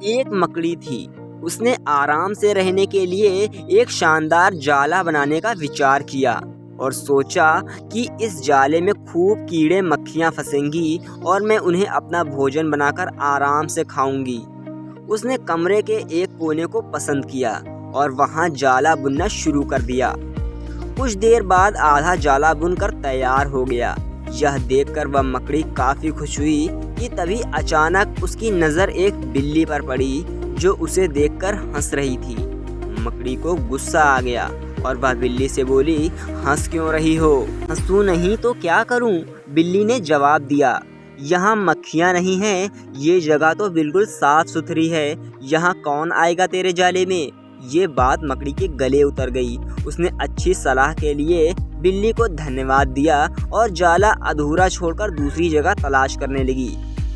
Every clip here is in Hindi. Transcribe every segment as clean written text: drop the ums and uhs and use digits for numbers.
एक मकड़ी थी। उसने आराम से रहने के लिए एक शानदार जाला बनाने का विचार किया और सोचा कि इस जाले में खूब कीड़े मक्खियाँ फंसेंगी और मैं उन्हें अपना भोजन बनाकर आराम से खाऊंगी। उसने कमरे के एक कोने को पसंद किया और वहाँ जाला बुनना शुरू कर दिया। कुछ देर बाद आधा जाला बुनकर तैयार हो गया। यह देखकर वह मकड़ी काफी खुश हुई कि तभी अचानक उसकी नज़र एक बिल्ली पर पड़ी जो उसे देखकर हंस रही थी। मकड़ी को गुस्सा आ गया और वह बिल्ली से बोली, हंस क्यों रही हो? हंसू नहीं तो क्या करूं? बिल्ली ने जवाब दिया, यहाँ मक्खियाँ नहीं हैं, ये जगह तो बिल्कुल साफ सुथरी है, यहाँ कौन आएगा तेरे जाले में? ये बात मकड़ी के गले उतर गई। उसने अच्छी सलाह के लिए बिल्ली को धन्यवाद दिया और जाला अधूरा छोड़कर दूसरी जगह तलाश करने लगी।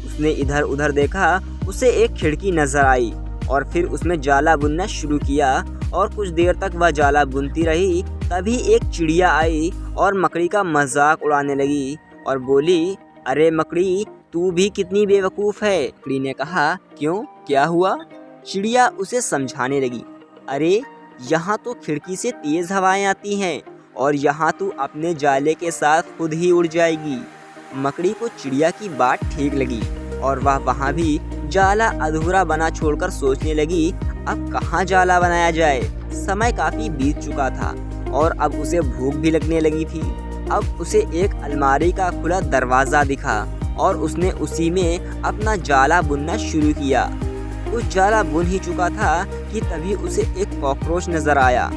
उसने इधर उधर देखा, उसे एक खिड़की नजर आई और फिर उसमें जाला बुनना शुरू किया और कुछ देर तक वह जाला बुनती रही। तभी एक चिड़िया आई और मकड़ी का मजाक उड़ाने लगी और बोली, अरे मकड़ी, तू भी कितनी बेवकूफ़ है। मकड़ी ने कहा, क्यों, क्या हुआ? चिड़िया उसे समझाने लगी, अरे यहाँ तो खिड़की से तेज हवाएं आती हैं और यहाँ तू अपने जाले के साथ खुद ही उड़ जाएगी। मकड़ी को चिड़िया की बात ठीक लगी और वह वहाँ भी जाला अधूरा बना छोड़कर सोचने लगी, अब कहाँ जाला बनाया जाए। समय काफी बीत चुका था और अब उसे भूख भी लगने लगी थी। अब उसे एक अलमारी का खुला दरवाज़ा दिखा और उसने उसी में अपना जाला बुनना शुरू किया। कुछ जाला बुन ही चुका था कि तभी उसे एक कॉकरोच नजर आया।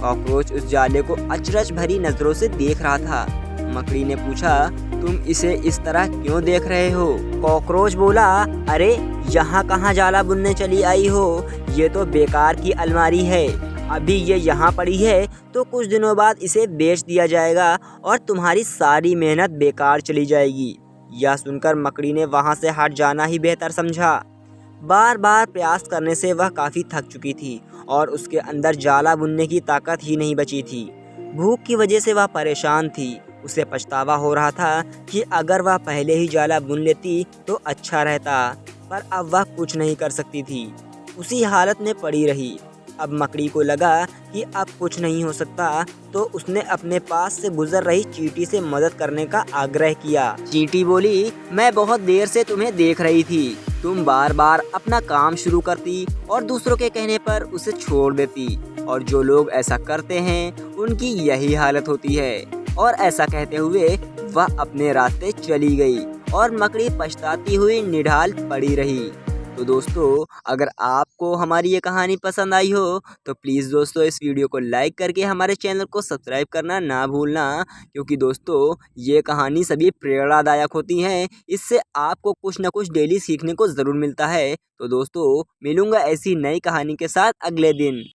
कॉकरोच उस जाले को अचरज भरी नजरों से देख रहा था। मकड़ी ने पूछा, तुम इसे इस तरह क्यों देख रहे हो? कॉकरोच बोला, अरे यहाँ कहाँ जाला बुनने चली आई हो? ये तो बेकार की अलमारी है। अभी ये यहाँ पड़ी है तो कुछ दिनों बाद इसे बेच दिया जाएगा और तुम्हारी सारी मेहनत बेकार चली जाएगी। यह सुनकर मकड़ी ने वहाँ से हट जाना ही बेहतर समझा। बार बार प्रयास करने से वह काफ़ी थक चुकी थी और उसके अंदर जाला बुनने की ताकत ही नहीं बची थी। भूख की वजह से वह परेशान थी। उसे पछतावा हो रहा था कि अगर वह पहले ही जाला बुन लेती तो अच्छा रहता, पर अब वह कुछ नहीं कर सकती थी। उसी हालत में पड़ी रही। अब मकड़ी को लगा कि अब कुछ नहीं हो सकता, तो उसने अपने पास से गुजर रही चींटी से मदद करने का आग्रह किया। चींटी बोली, मैं बहुत देर से तुम्हें देख रही थी। तुम बार बार अपना काम शुरू करती और दूसरों के कहने पर उसे छोड़ देती, और जो लोग ऐसा करते हैं उनकी यही हालत होती है। और ऐसा कहते हुए वह अपने रास्ते चली गई और मकड़ी पछताती हुई निढाल पड़ी रही। तो दोस्तों, अगर आपको हमारी ये कहानी पसंद आई हो तो प्लीज़ दोस्तों इस वीडियो को लाइक करके हमारे चैनल को सब्सक्राइब करना ना भूलना, क्योंकि दोस्तों ये कहानी सभी प्रेरणादायक होती हैं। इससे आपको कुछ ना कुछ डेली सीखने को ज़रूर मिलता है। तो दोस्तों, मिलूंगा ऐसी नई कहानी के साथ अगले दिन।